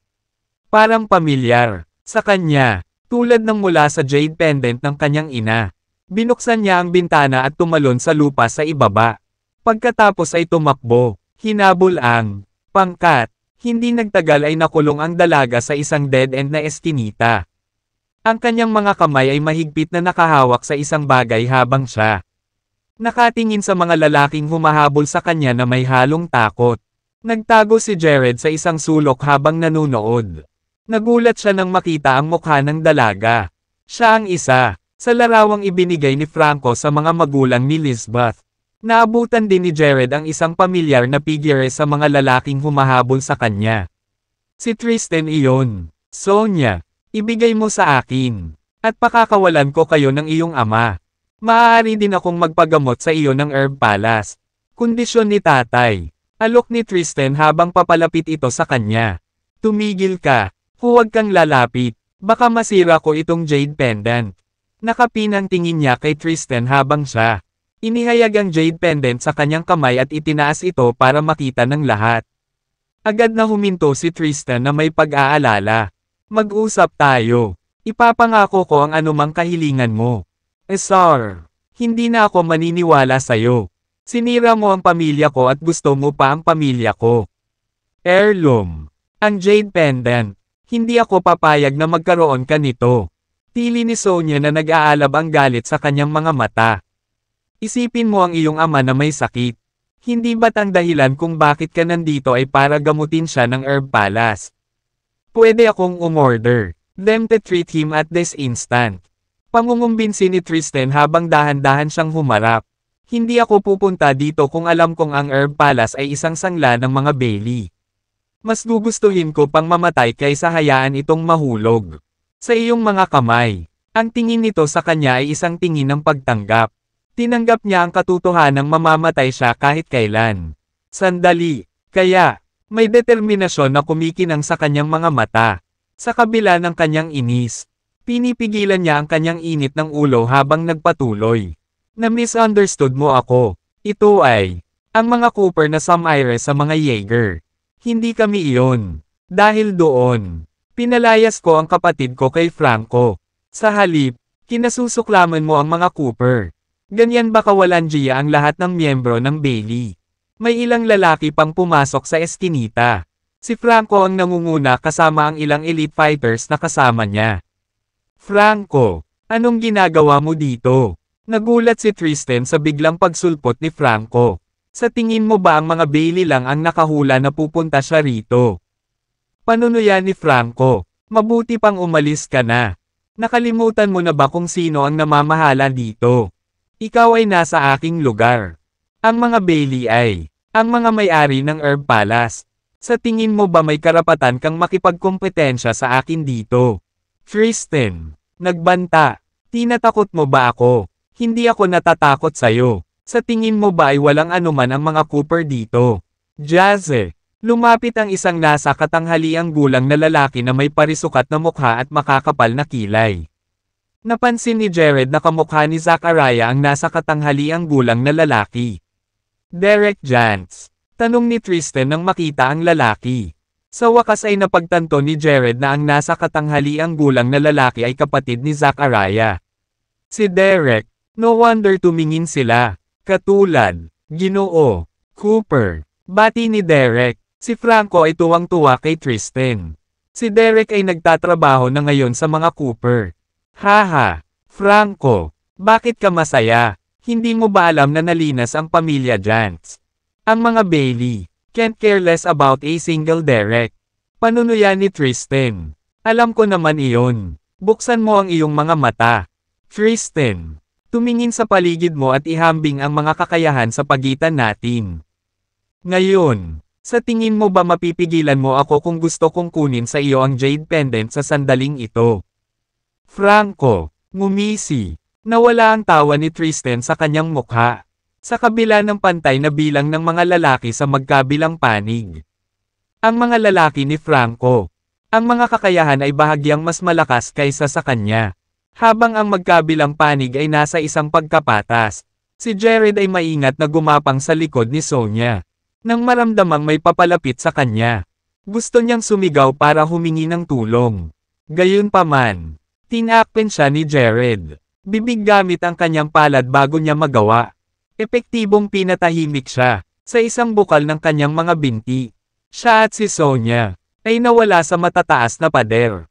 Parang pamilyar sa kanya, tulad ng mula sa jade pendant ng kanyang ina. Binuksan niya ang bintana at tumalon sa lupa sa ibaba. Pagkatapos ay tumakbo, hinabol ang pangkat. Hindi nagtagal ay nakulong ang dalaga sa isang dead-end na eskinita. Ang kanyang mga kamay ay mahigpit na nakahawak sa isang bagay habang siya nakatingin sa mga lalaking humahabol sa kanya na may halong takot. Nagtago si Jared sa isang sulok habang nanunood. Nagulat siya nang makita ang mukha ng dalaga. Siya ang isa sa larawang ibinigay ni Franco sa mga magulang ni Lisbeth. Naabutan din ni Jared ang isang pamilyar na figure sa mga lalaking humahabol sa kanya. Si Tristan iyon. Sonia. Ibigay mo sa akin. At pakakawalan ko kayo ng iyong ama. Maaari din akong magpagamot sa iyo ng Herb Palace. Kondisyon ni tatay. Alok ni Tristan habang papalapit ito sa kanya. Tumigil ka. Huwag kang lalapit. Baka masira ko itong jade pendant. Nakapinang tingin niya kay Tristan habang siya inihayag ang jade pendant sa kanyang kamay at itinaas ito para makita ng lahat. Agad na huminto si Tristan na may pag-aalala. Mag-usap tayo. Ipapangako ko ang anumang kahilingan mo. Sir, hindi na ako maniniwala sa'yo. Sinira mo ang pamilya ko at gusto mo pa ang pamilya ko. Heirloom. Ang jade pendant. Hindi ako papayag na magkaroon ka nito. Tili ni Sonia na nag-aalab ang galit sa kanyang mga mata. Isipin mo ang iyong ama na may sakit. Hindi ba't ang dahilan kung bakit ka nandito ay para gamutin siya ng Herb Palace? Pwede akong umorder them to treat him at this instant. Pangungumbinsi ni Tristan habang dahan-dahan siyang humarap. Hindi ako pupunta dito kung alam kong ang Herb Palace ay isang sangla ng mga Bailey. Mas gugustuhin ko pang mamatay kaysa hayaan itong mahulog sa iyong mga kamay. Ang tingin nito sa kanya ay isang tingin ng pagtanggap. Tinanggap niya ang katotohanang mamamatay siya kahit kailan. Sandali, kaya may determinasyon na kumikinang sa kanyang mga mata. Sa kabila ng kanyang inis, pinipigilan niya ang kanyang init ng ulo habang nagpatuloy. Na-misunderstood mo ako. Ito ay ang mga Cooper na sumire sa mga Jaeger. Hindi kami iyon. Dahil doon, pinalayas ko ang kapatid ko kay Franco. Sa halip, kinasusuklaman mo ang mga Cooper. Ganyan ba kawalanjiya ang lahat ng miyembro ng Bailey? May ilang lalaki pang pumasok sa eskinita. Si Franco ang nangunguna kasama ang ilang elite fighters na kasama niya. Franco, anong ginagawa mo dito? Nagulat si Tristan sa biglang pagsulpot ni Franco. Sa tingin mo ba ang mga Bailey lang ang nakahula na pupunta siya rito? Panunuyan ni Franco, mabuti pang umalis ka na. Nakalimutan mo na ba kung sino ang namamahala dito? Ikaw ay nasa aking lugar. Ang mga Bailey ay ang mga may-ari ng Herb Palace. Sa tingin mo ba may karapatan kang makipagkompetensya sa akin dito? Tristan, nagbanta. Tinatakot mo ba ako? Hindi ako natatakot sa'yo. Sa tingin mo ba ay walang anuman ang mga Cooper dito? Jazze. Lumapit ang isang nasa katanghaliang gulang na lalaki na may parisukat na mukha at makakapal na kilay. Napansin ni Jared na kamukha ni Zachariah ang nasa katanghaliang gulang na lalaki. Derek Jantz. Tanong ni Tristan nang makita ang lalaki. Sa wakas ay napagtanto ni Jared na ang nasa katanghaliang gulang na lalaki ay kapatid ni Zachariah. Si Derek. No wonder tumingin sila. Katulad. Ginoo. Cooper. Bati ni Derek. Si Franco ay tuwang-tuwa kay Tristan. Si Derek ay nagtatrabaho na ngayon sa mga Cooper. Haha. Franco. Bakit ka masaya? Hindi mo ba alam na nalinas ang pamilya Jantz? Ang mga Bailey. Can't care less about a single Derek. Panunuyan ni Tristan. Alam ko naman iyon. Buksan mo ang iyong mga mata. Tristan. Tumingin sa paligid mo at ihambing ang mga kakayahan sa pagitan natin. Ngayon, sa tingin mo ba mapipigilan mo ako kung gusto kong kunin sa iyo ang jade pendant sa sandaling ito? Franco, ngumisi. Nawala ang tawa ni Tristan sa kanyang mukha. Sa kabila ng pantay na bilang ng mga lalaki sa magkabilang panig. Ang mga lalaki ni Franco. Ang mga kakayahan ay bahagyang mas malakas kaysa sa kanya. Habang ang magkabilang panig ay nasa isang pagkapatas. Si Jared ay maingat na gumapang sa likod ni Sonia. Nang maramdamang may papalapit sa kanya. Gusto niyang sumigaw para humingi ng tulong. Gayunpaman, tinakpan siya ni Jared. Bibig gamit ang kanyang palad bago niya magawa. Epektibong pinatahimik siya, sa isang bukal ng kanyang mga binti. Siya at si Sonia, ay nawala sa matataas na pader.